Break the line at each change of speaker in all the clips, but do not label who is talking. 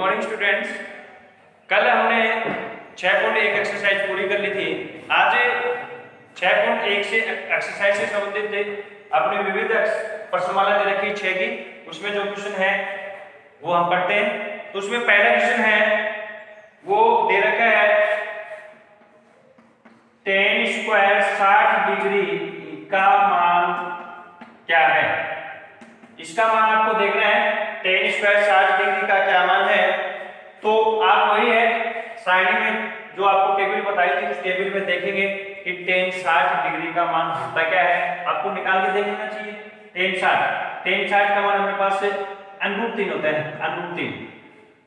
Morning students. कल हमने 6.1 exercise पूरी कर ली थी। आज 6.1 से एक्सरसाइज से संबंधित अपने विविध प्रश्नमाला दे रखी 6 की, उसमें जो क्वेश्चन है वो हम पढ़ते हैं। तो उसमें पहला क्वेश्चन है वो दे रखा है tan स्क्वायर 60 डिग्री का मान क्या है। इसका मान आपको देखना है। tan स्क्वायर 60 डिग्री का क्या मान है, तो आप वही है सारणी में जो आपको टेबल बताई थी उस टेबल में देखेंगे कि tan 60 डिग्री का मान होता क्या है, आपको निकाल के देख लेना चाहिए। tan 60 का मान हमारे पास से √3 होता है, √3।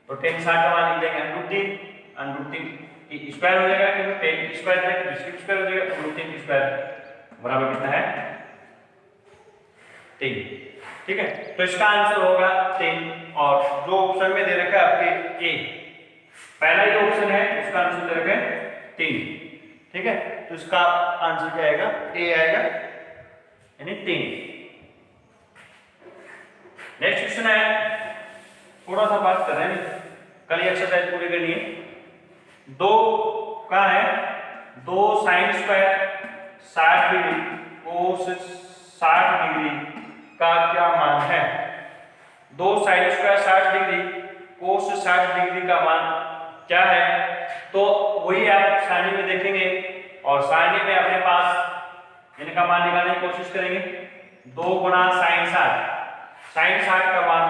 तो tan 60 का मान लिख देंगे √3 की स्क्वायर हो जाएगा, क्योंकि tan की स्क्वायर है तो इसकी स्क्वायर हो जाएगा। √3 की स्क्वायर बराबर कितना है 3। ठीक है, तो इसका आंसर होगा 3। और जो ऑप्शन में दे रखा है आपके ए, पहला ही ऑप्शन है, उसका आंसर दे रखा है 3। ठीक है, तो इसका आंसर क्या आएगा, ए आएगा, यानी 3। नेक्स्ट क्वेश्चन है, थोड़ा सा बात कर रहे हैं, कल ये एक्सरसाइज पूरी करनी है। 2 का है 2 sin square 60 degree cos 60 degree का क्या मान है। 2 sin square 60 degree cos 60 degree का मान क्या है, तो वही आप सारणी में देखेंगे और सारणी में अपने पास इनका मान निकालने की कोशिश करेंगे। 2 गुणा sin 60 का मान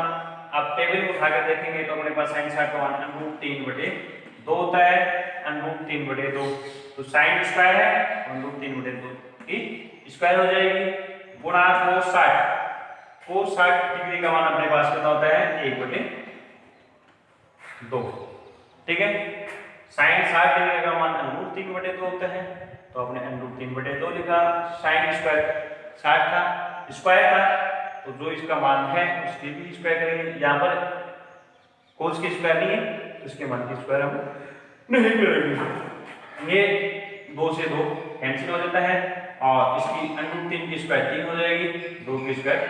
आप टेबल में उठाकर देखेंगे तो अपने पास sin 60 का मान √3/2 होता है, √3/2। तो sin स्क्वायर है √3/2 की स्क्वायर हो जाएगी, गुणा cos 60 डिग्री का मान अपने पास कितना होता है 1/2। ठीक है, sin 60 डिग्री का मान √3/2 होता है, तो आपने √3/2 लिखा। sin स्क्वायर 60 था, स्क्वायर था, तो जो इसका मान है उसकी भी स्क्वायर करेंगे। यहाँ पर cos की स्क्वायर नहीं है तो इसके मान की स्क्वायर हम नहीं करेंगे। ये 2 से 2 कैंसिल हो जाता है और इसकी √3 की स्क्वायर 3 हो जाएगी, 2 की स्क्वायर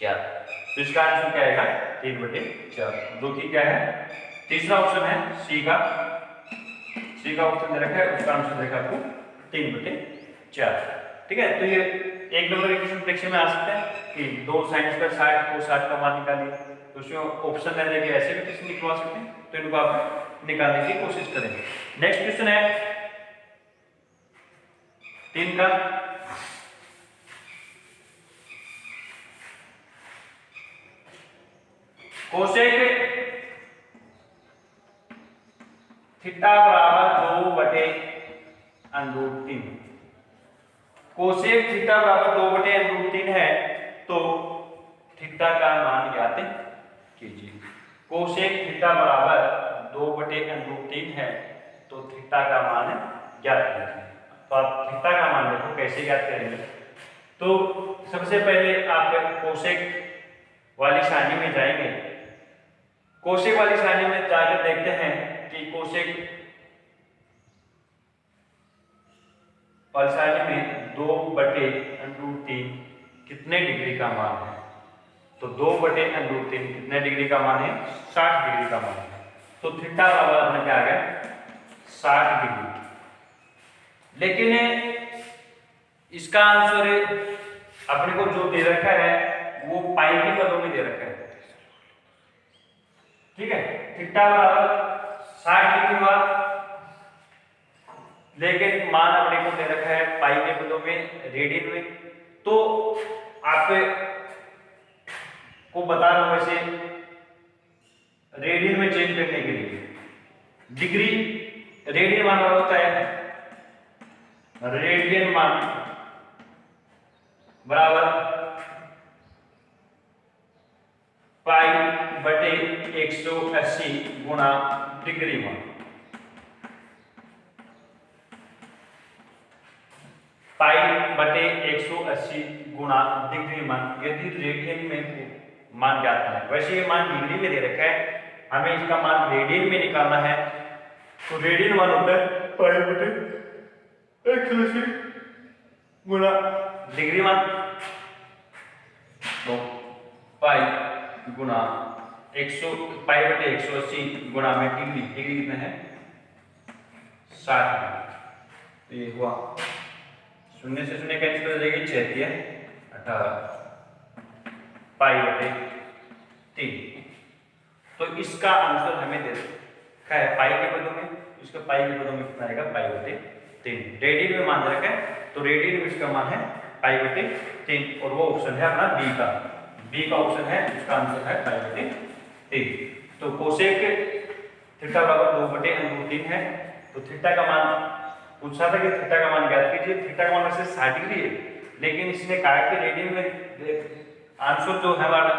4। तो इसका आंसर क्या आएगा 3/4, जो कि क्या है तीसरा ऑप्शन है सी का ऑप्शन दे रखा है, उसका आंसर देखा आपको 3/4। ठीक है, तो ये एक नंबर के क्वेश्चन परीक्षा में आ सकता है कि 2 sin स्क्वायर 60 को 60 का मान निकालिए, तो उसमें ऑप्शन देने के ऐसे भी क्वेश्चन निकलवा सकते हैं, तो इनको आप निकालने की कोशिश करेंगे। नेक्स्ट क्वेश्चन है 3 का, कोसेक थीटा बराबर 2/√3। कोसेक थीटा बराबर 2/√3 है, तो थीटा का मान ज्ञात कीजिए। कोसेक थीटा बराबर 2/√3 है, तो थीटा का मान ज्ञात कीजिए। तो आप थीटा का मान देखो कैसे ज्ञात करेंगे। तो सबसे पहले आप कोसेक वाली सारणी में जाएंगे। कोसेक वाली सारणी में जाकर देखते हैं कि कोसेक वाली सारणी में 2/√3 कितने डिग्री का मान है, तो 2/√3 कितने डिग्री का मान है 60 डिग्री का मान है, तो थीटा बराबर अपना क्या आ गया 60 डिग्री। लेकिन इसका आंसर अपने को जो दे रखा है वो पाई के पदों में दे रखा है। ठीक है, थीटा बराबर 60 डिग्री हुआ, लेकिन मान अपने को दे रखा है पाई के पदों में, रेडियन में। तो आप को बता रहा हूं वैसे रेडियन में चेंज करने के लिए डिग्री, रेडियन मान होता है, रेडियन मान बराबर π/180 गुणा डिग्री मान। π/180 गुणा डिग्री मान, यदि रेडियन में मान ज्ञात करना है। वैसे ये मान डिग्री में दे रखा है, हमें इसका मान रेडियन में निकालना है, तो रेडियन मान होता है π/180 गुणा डिग्री मान, तो पाई गुणा 100 पाई बटे 180 गुणा में डिग्री, डिग्री कितना है 60 डिग्री। तो ये हुआ, शून्य से शून्य कैंसिल हो जाएगी, 6 है 18 पाई बटे 3। तो इसका आंसर हमें दे रखा है पाई के पदों में, इसका पाई के पदों में कितना आएगा पाई बटे 3। रेडियन में मान रखा है तो रेडियन में इसका मान है पाई बटे 3 और वो ऑप्शन है अपना बी का, बी का ऑप्शन है, इसका आंसर है पाई बटे 3। तो कोसेक थीटा बराबर 2/√3 है। तो थीटा का मान पूछा था कि थीटा का मान ज्ञात कीजिए, थीटा का मान वैसे 60 डिग्री है, लेकिन इसने कहा कि रेडियन में आंसर जो है हमारा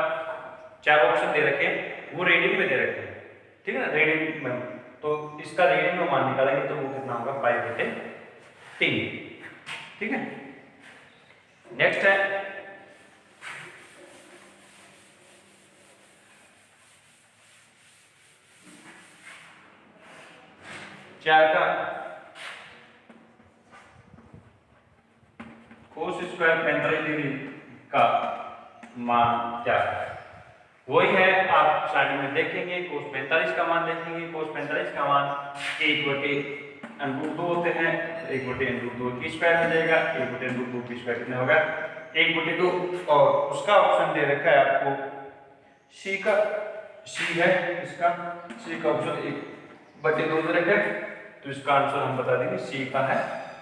4 ऑप्शन दे रखे हैं वो रेडियन में दे रखे हैं, ठीक है ना, रेडियन में। तो इसका रेडियन में मान निकालेंगे तो वो कितना होगा पाई बटे 3, ठीक है। नेक्स्ट है चार का कोस स्क्वायर 45 डिग्री का मान क्या है, वही है आप स्टार्टिंग में देखेंगे। कोस 45 का मान देखेंगे, कोस 45 का मान 1/√2 होते हैं, 1/√2 की स्क्वायर हो जाएगा, 1/√2 की स्क्वायर कितना होगा 1/2। और उसका ऑप्शन दे रखा है आपको सी का, सी है इसका, सी का ऑप्शन 1/2 दे रखा है, तो इसका आंसर हम बता देंगे सी का है,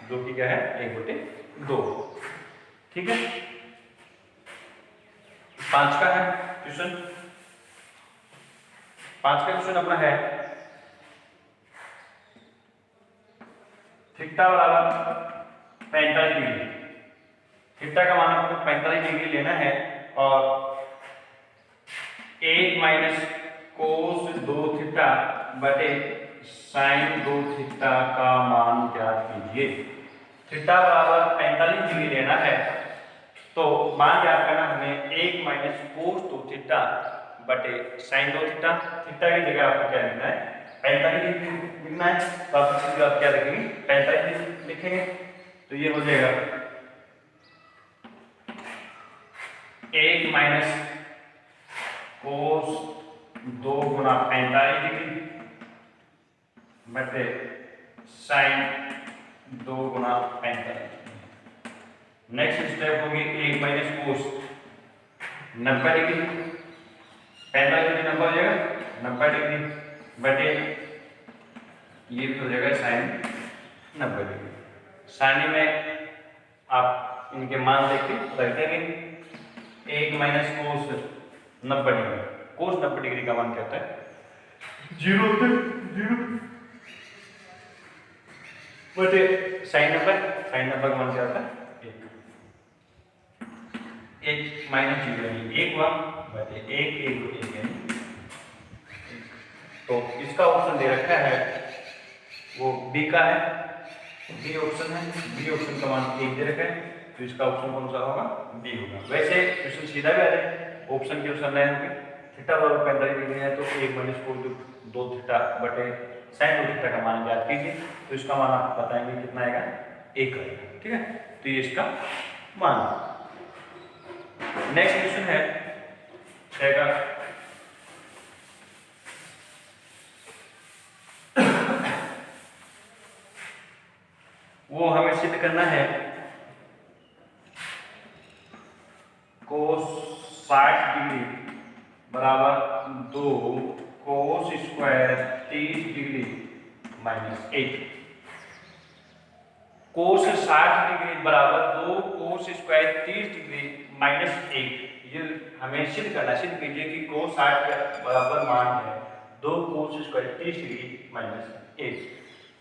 जो कि क्या है 1/2, ठीक है। 5 का है क्वेश्चन, 5 का क्वेश्चन अपना है थीटा बराबर 45 डिग्री, थीटा का मान आपको 45 डिग्री लेना है और 1 माइनस कोस 2 थीटा बटे साइन 2 थीटा का मान ज्ञात कीजिए। थीटा बराबर 45 डिग्री लेना है तो मान ज्ञात करना हमें 1 माइनस कोस 2 थीटा बटे साइन 2 थीटा, थीटा की जगह आपको क्या लिखना है 45 डिग्री लिखना है, तो आप इसकी जगह क्या लिखेंगे 45 डिग्री लिखेंगे। तो ये हो जाएगा 1 माइनस कोस 2 गुणा 45 डिग्री बटे साइन 2 गुणा 45। नेक्स्ट स्टेप होगी 1 माइनस कोस 90 डिग्री, 45 डिग्री 90 हो जाएगा 90 डिग्री बटे ये भी हो जाएगा साइन 90 डिग्री। सारणी में आप इनके मान देख के रख देंगे। 1 माइनस कोस 90 डिग्री, कोस 90 डिग्री का मान क्या होता है 0 बटे साइन 90, साइन 90 का मान क्या होता है 1 माइनस 0 यानी 1 बटे 1 यानी। तो इसका ऑप्शन दे रखा है वो बी का है, बी ऑप्शन है, बी ऑप्शन का मान 1 दे रखा है, तो इसका ऑप्शन कौन सा होगा बी होगा। वैसे क्वेश्चन सीधा भी आ जाए, ऑप्शन के ऑप्शन लाइन होंगे थीटा बराबर 45 डिग्री है तो 1 माइनस कोस 2 थीटा बटे साइन 2 थीटा का मान ज्ञात कीजिए, तो इसका मान आप बताएंगे कितना आएगा 1 आएगा, ठीक है। तो ये इसका मान। नेक्स्ट क्वेश्चन है 6 का वो हमें सिद्ध करना है कोस 60 डिग्री बराबर 2 कोस स्क्वायर 30 डिग्री माइनस 1। कोस 60 डिग्री बराबर 2 कोस स्क्वायर 30 डिग्री माइनस 1, ये हमें सिद्ध करना। सिद्ध कीजिए कि कोस 60 के बराबर मान है 2 कोस स्क्वायर 30 डिग्री माइनस 1।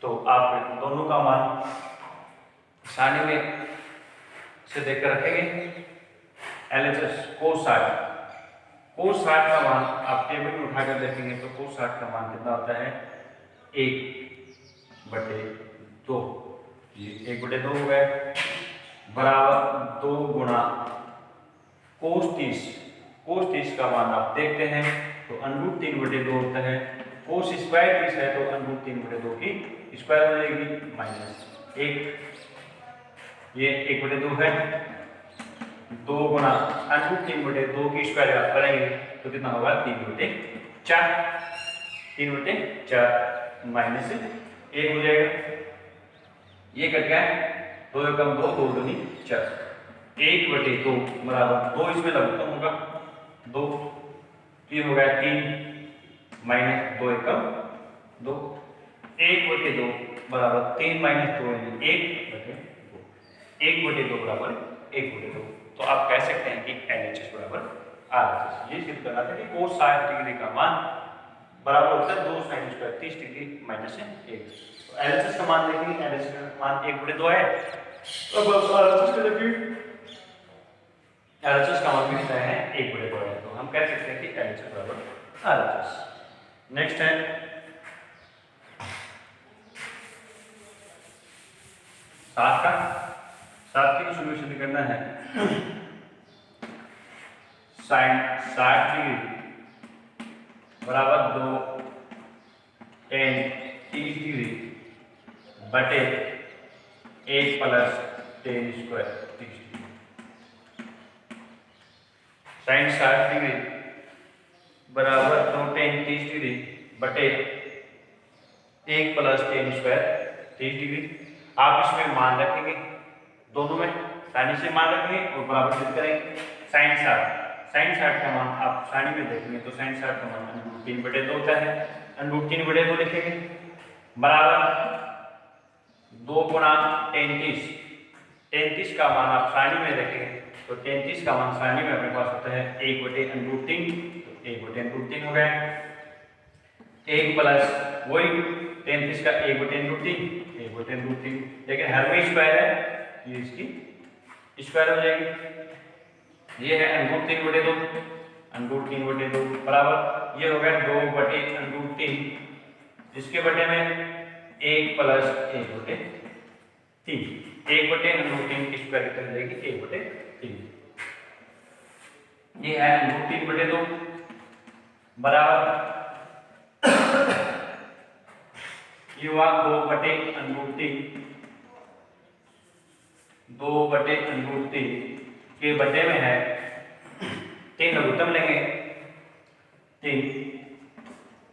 तो आप दोनों का मान सारणी में से देखकर रखेंगे। LHS कोस 60 का मान आप टेबल में उठाकर देखेंगे तो कोस 60 का मान कितना होता है 1/2, ये 1/2 हो गए बराबर 2 गुणा कोस 30 का मान आप देखते हैं तो √3/2 होता है। कोस स्क्वायर 30 है तो √3/2 की स्क्वायर हो जाएगी माइनस 1, ये 1/2 है, 2 गुणा √3/2 की स्क्वायर आप करेंगे तो कितना होगा 3/2। 4, 3/4 माइनस 1 हो जाएगा। ये कट गया, 2 एकम 2, 2 दूनी 4, 1/2 बराबर 2, इसमें लघुत्तम होगा 2, ये हो गया 3 माइनस 2 एकम 2, 1/2 बराबर 3 माइनस 2 यानी 1/2, 1/2 बराबर 1/2। तो आप कह सकते हैं कि LHS बराबर RHS। ये सिद्ध करना था कि cos 60 डिग्री का मान बराबर होता है 2 sin स्क्वायर 30 डिग्री माइनस 1। तो LHS का मान देखेंगे, LHS का मान 1/2 है। अब RHS का देखिए, LHS का मान भी कितना है 1/2 है। तो हम कह सकते हैं कि LHS बराबर RHS। नेक्स्ट है 7 का, 7 की सॉल्यूशन करना है। sin 60 डिग्री बराबर 2 tan 30 डिग्री बटे 1 plus tan square 30 degree. sin 60 degree बराबर 2 tan 30 डिग्री बटे 1 प्लस tan स्क्वायर 30 डिग्री। आप इसमें मान रखेंगे, दोनों में सानी से मान रखेंगे और बराबर सिद्ध करेंगे। sin 60 का मान आप सानी में देखेंगे तो sin 60 का मान √3/2 होता है। √3/2 लिखेंगे बराबर 2 गुणा tan 30 का मान आप सानी में रखेंगे तो tan 30 का मान सानी में अपने पास होता है 1/√3, तो 1/√3 हो गया। 1 प्लस वही tan 30 का 1/√3, लेकिन हर में स्क्वायर है, ये इसकी स्क्वायर हो जाएगी। ये है √3/2, √3/2 बराबर ये हो गया 2/√3, इसके बटे में 1 प्लस 1/3, 1/√3 की स्क्वायर कितनी जाएगी 1/3। ये है √3/2 बराबर ये हुआ 2/√3 के बटे में है 3, लघुत्तम लेंगे 3,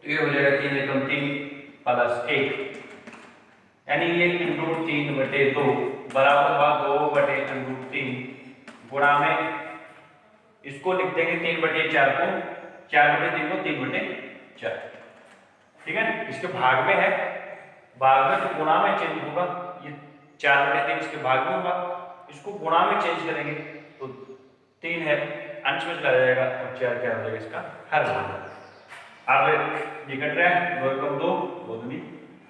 तो ये हो जाएगा 3 एकम 3 प्लस 1, यानी ये √3/2 बराबर हुआ 2/√3 गुणा में इसको लिख देंगे 3/4 को, 4/3 को 3/4, ठीक है। इसके भाग में है, भाग में तो गुणा में चेंज होगा, ये 4/3 इसके भाग में होगा, इसको गुणा में चेंज करेंगे तो 3 है अंश में चला जाएगा और 4 क्या हो जाएगा इसका हर हो जाएगा। अब ये कट रहा है 2 एकम 2, 2 दूनी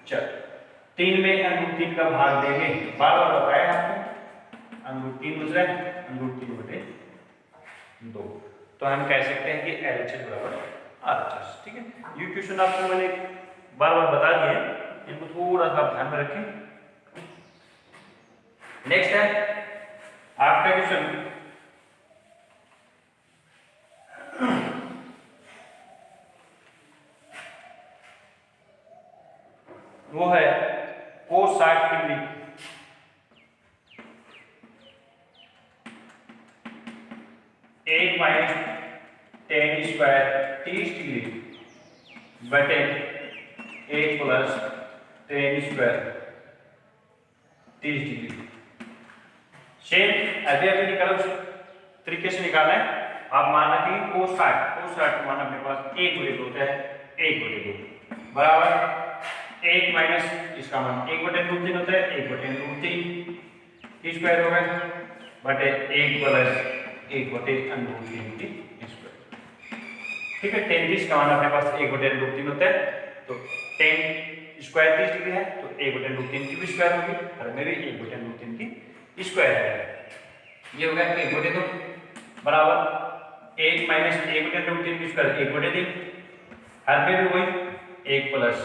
4, 3 में √3 का भाग देंगे, बार बार बताया आपको, √3 बच रहा है √3/2। तो हम कह सकते हैं कि LHS बराबर RHS, ठीक है। ये क्वेश्चन आपको मैंने बार बार बता दिए, इनको थोड़ा सा ध्यान में रखें। नेक्स्ट है आपका क्वेश्चन वो है cos 60 डिग्री एक माइनस tan स्क्वायर 30 डिग्री बटे 1 plus tan square 30 degree. Same अभी निकालो, उस तरीके से निकालना है। आप मान रखेंगे cos 60 मान अपने पास 1/2 होता है, 1/2 बराबर 1 माइनस इसका मान 1/√3 होता है, 1/√3 की स्क्वायर होगा बटे 1 प्लस 1/√3 की स्क्वायर, ठीक है। tan 30 का मान अपने पास 1/√3 होता है, तो tan स्क्वायर 30 डिग्री है तो 1/√3 की भी स्क्वायर होगी और में भी 1/√3 की स्क्वायर है। ये हो गया 1/2 बराबर 1 माइनस 1/√3 की स्क्वायर 1/3, हर में भी वही 1 प्लस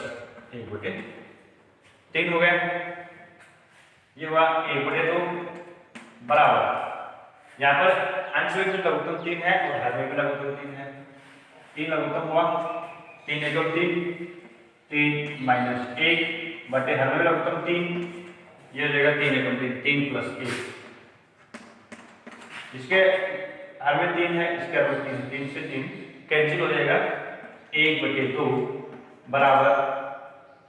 1/3 हो गया। ये हुआ 1/2 बराबर, यहाँ पर अंश में भी लघुत्तम 3 है और हर में भी लघुत्तम 3 है, 3 लघुत्तम हुआ 3 एकम 3 माइनस 1 बटे हर में लघुत्तम 3, ये हो जाएगा 3 एकम 3 प्लस 1, इसके हर में 3 है, इसके हर में 3 से 3 कैंसिल हो जाएगा, 1/2 बराबर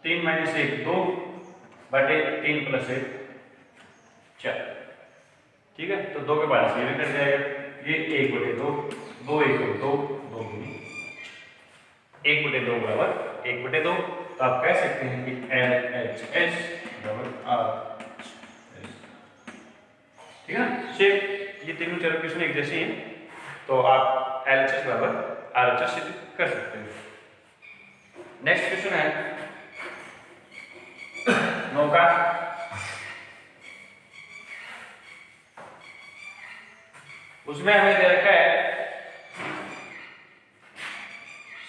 3 - 1 2 बटे 3 + 1 4। ठीक है, तो 2 के बाद से ये भी कट जाएगा, ये 1/2 2 1 2 2 1/2 बराबर 1/2। तो आप कह सकते हैं कि LHS बराबर RHS। ठीक है ना, सेम ये तीनों चरण क्वेश्चन एक जैसे हैं, तो आप LHS बराबर RHS सिद्ध कर सकते हैं। नेक्स्ट क्वेश्चन है 9 का। उसमें हमें दे रखा है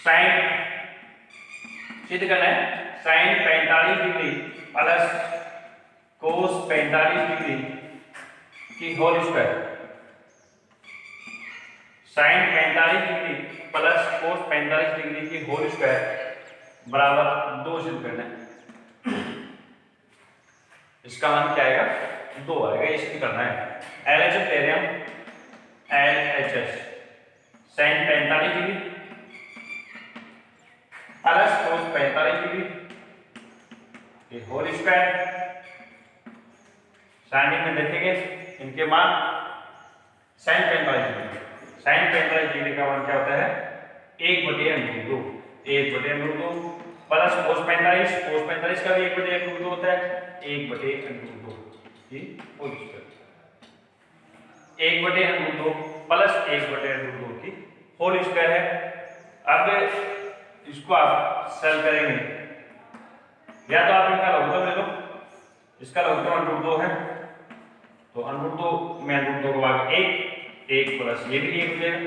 साइन सिद्ध करना है, sine 45 degree plus cos 45 degree की whole square. Sine 45 degree plus cos 45 degree की होल स्क्वायर बराबर 2 सिद्ध करना है। इसका मान क्या आएगा, 2 आएगा, ये सिद्ध करना है। LHS ले रहे हैं हम, LHS sine 45 degree plus cos 45 degree ये होल स्क्वायर। साइनिंग में देखेंगे इनके मान, साइन 45 डिग्री, साइन 45 डिग्री का मान क्या होता है 1/√2, 1/√2 प्लस कोस 45, कोस 45 का भी 1/√2 होता है, 1/√2 ये होल स्क्वायर, 1/√2 प्लस 1/√2 की होल स्क्वायर है। अब इसको आप सॉल्व करेंगे, या तो आप इनका लघुत्तम ले लो, इसका लघुत्तम √2 है, तो √2 में √2 को भाग 1 प्लस ये भी 1 हो जाएगा,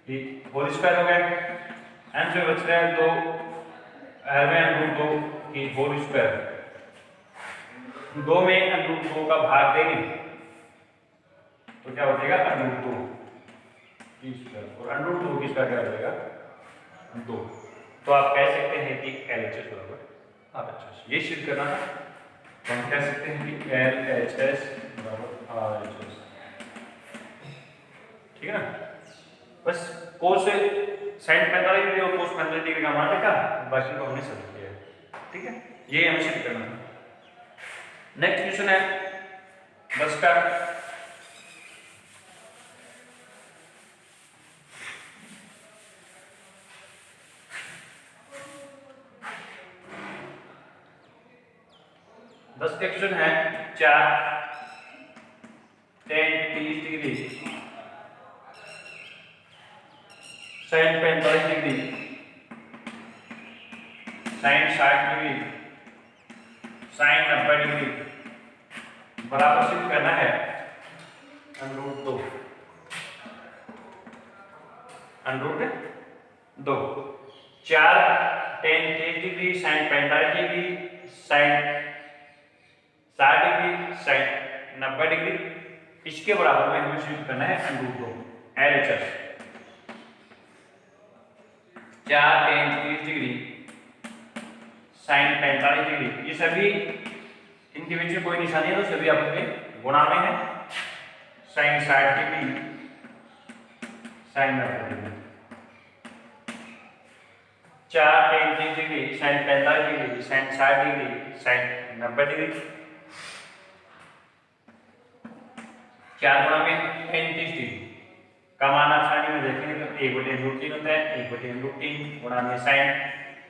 ये होल स्क्वायर हो गया। आंसर बच रहा है 2 √2 की होल स्क्वायर। 2 में √2 का भाग देंगे तो क्या हो जाएगा √2 की स्क्वायर, और √2 की स्क्वायर क्या हो जाएगा 2। तो आप कह सकते हैं कि LHS बराबर RHS, ये सिद्ध करना था, तो हम कह सकते हैं कि LHS बराबर RHS। ठीक है ना, बस कोस साइन 45 डिग्री और कोस 45 डिग्री का मान रखा, बाकी को हमने समझ लिया। ठीक है, ये हमें सिद्ध करना है। नेक्स्ट क्वेश्चन है 10 का। क्वेश्चन है 4 tan 30 degree sine 45 degree sine 60 degree sine 90 degree बराबर सिद्ध करना है √2 4 tan 30 degree sine 45 degree sine 60 degree sine 90 degree, इसके बराबर में हमें सिद्ध करना है √2 LHS। 4 tan 30 degree sine 45 degree, ये सभी इनके बीच में कोई निशानी है तो सभी आपके गुणा में है। Sine 60 degree sine 90 degree, 4 tan 30 degree sine 45 degree sine 60 degree sine 90 degree, 4 गुणा में 35 डिग्री का मान आसानी में देखेंगे तो 1/√3 होता है, 1/√3 गुणा में साइन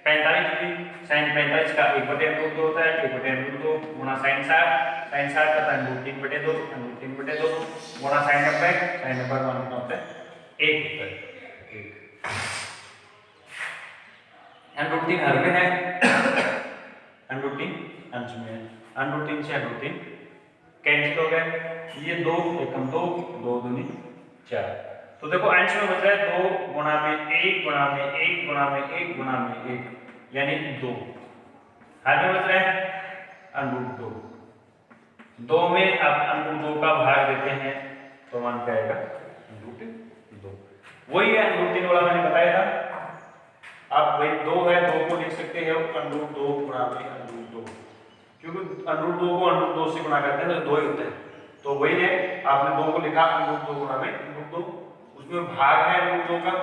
45 डिग्री, साइन 45 का 1/√2 होता है, 1/√2 गुणा साइन 60 का √3/2 गुणा साइन 90 का मान कितना होता है 1 होता है, 1 √3 हर में है, √3 अंश में है, √3 से √3 कैंसिल हो गए, ये 2 एकम 2 2 दूनी 4। तो देखो आंसर में बच रहा है 2 गुणा में 1 गुणा में 1 गुणा में 1 गुणा में 1 यानी 2। हाथ में बच रहा है √2। 2 में आप √2 का भाग देते हैं तो मान क्या आएगा √2। वही है √3 वाला मैंने बताया था, आप वही 2 है 2 को लिख सकते हैं √2 गुणा में √2, क्योंकि √2 को √2 से गुणा करते हैं तो 2 ही होते हैं, तो वही है आपने 2 को लिखा √2 गुणा में √2, उसमें भाग है √2 का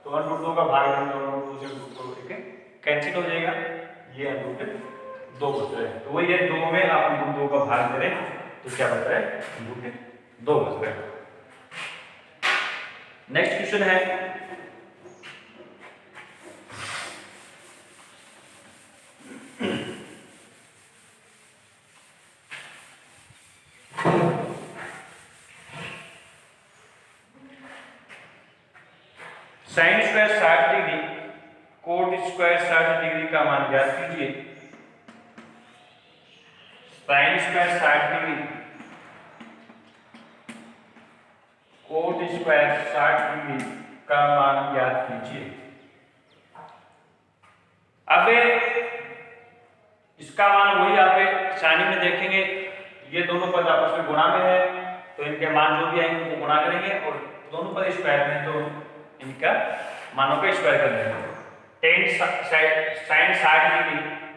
तो √2 का भाग देंगे, √2 से √2 ठीक है कैंसिल हो जाएगा, ये √2 बच रहा है। तो वही है 2 में आप √2 का भाग दे रहे हैं तो क्या बच रहा है, √2 बच रहा है। नेक्स्ट क्वेश्चन है sine square 60 degree coat square 60 degree का मान ज्ञात कीजिए। Sine square 60 degree coat square 60 degree का मान ज्ञात कीजिए। अब इसका मान वही आप निशानी में देखेंगे, ये दोनों पद आपस में गुणा में है तो इनके मान जो भी आएंगे उनको गुणा करेंगे, और दोनों पद स्क्वायर में तो इनका मानों का स्क्वायर कर देंगे।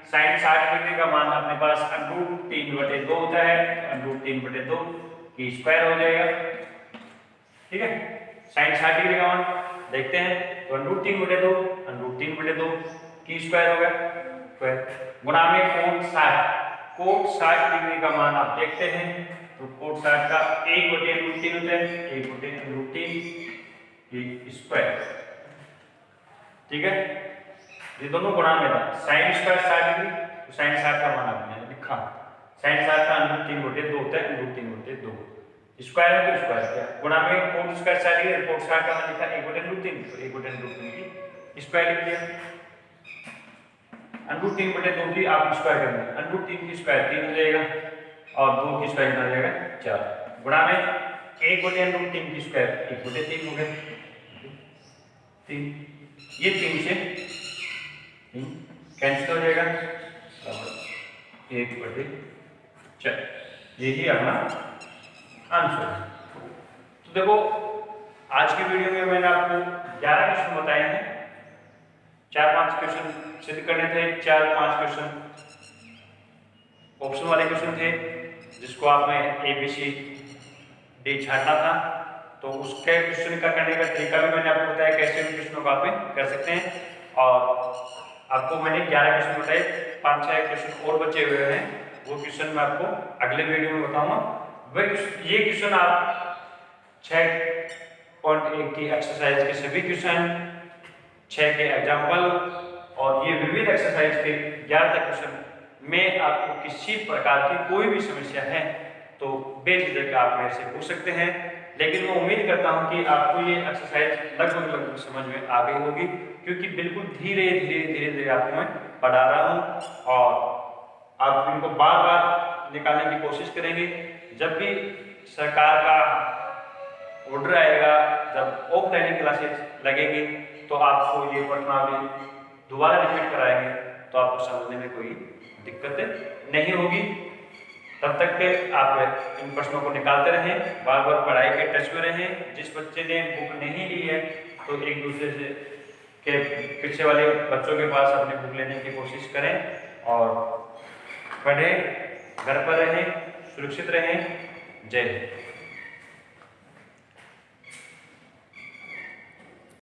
साइन 60 डिग्री का मान अपने पास √3/2 होता है, √3/2 की स्क्वायर हो जाएगा, ठीक है। साइन 60 डिग्री का मान देखते हैं तो √3/2 की स्क्वायर होगा, स्क्वायर गुणा में कोट 60 डिग्री का मान आप देखते हैं तो कोट 60 का 1/√3 होता है, 1/√3 की स्क्वायर, ठीक है। ये दोनों गुणा में था, साइन स्क्वायर 60 डिग्री तो साइन 60 का मान आपने लिखा, साइन 60 का √3/2 होता है, √3/2 स्क्वायर है तो स्क्वायर किया, गुणा में कोट स्क्वायर 60 डिग्री, कोट 60 का मान लिखा 1/√3 तो 1/√3 की स्क्वायर लिख दिया। √3/2 की आप स्क्वायर करेंगे, √3 की स्क्वायर 3 हो जाएगा और 2 की स्क्वायर कितना हो जाएगा 4, गुणा में 1/√3 की स्क्वायर 1/3 हो गया 3, ये 3 से कैंसिल हो जाएगा 1/4, यही अपना आंसर है। तो देखो आज की वीडियो में मैंने आपको 11 क्वेश्चन बताए हैं, 4-5 क्वेश्चन सिद्ध करने थे, 4-5 क्वेश्चन ऑप्शन वाले क्वेश्चन थे जिसको आपने ABCD छांटना था, तो उसके क्वेश्चन का करने का तरीका भी मैंने आपको बताया कैसे उन क्वेश्चनों को आप कर सकते हैं। और आपको मैंने 11 क्वेश्चन बताए, 5-6 क्वेश्चन और बचे हुए हैं, वो क्वेश्चन मैं आपको अगले वीडियो में बताऊंगा। ये क्वेश्चन आप 6.1 की एक्सरसाइज के सभी क्वेश्चन, 6 के एग्जाम्पल और ये विविध एक्सरसाइज के 11 तक क्वेश्चन में आपको किसी प्रकार की कोई भी समस्या है तो बेझिझक आप मेरे से पूछ सकते हैं। लेकिन मैं उम्मीद करता हूं कि आपको ये एक्सरसाइज लगभग समझ में आ गई होगी, क्योंकि बिल्कुल धीरे धीरे आपको मैं पढ़ा रहा हूं और आप इनको बार बार निकालने की कोशिश करेंगे। जब भी सरकार का ऑर्डर आएगा, जब ऑफलाइन क्लासेस लगेगी तो आपको ये प्रश्नावली दोबारा रिपीट कराएंगे तो आपको समझने में कोई दिक्कत नहीं होगी। तब तक के आप इन प्रश्नों को निकालते रहें, बार बार पढ़ाई के टच में रहें। जिस बच्चे ने बुक नहीं ली है तो एक दूसरे से के पीछे वाले बच्चों के पास अपनी बुक लेने की कोशिश करें और पढ़ें, घर पर रहें, सुरक्षित रहें। जय हिंद।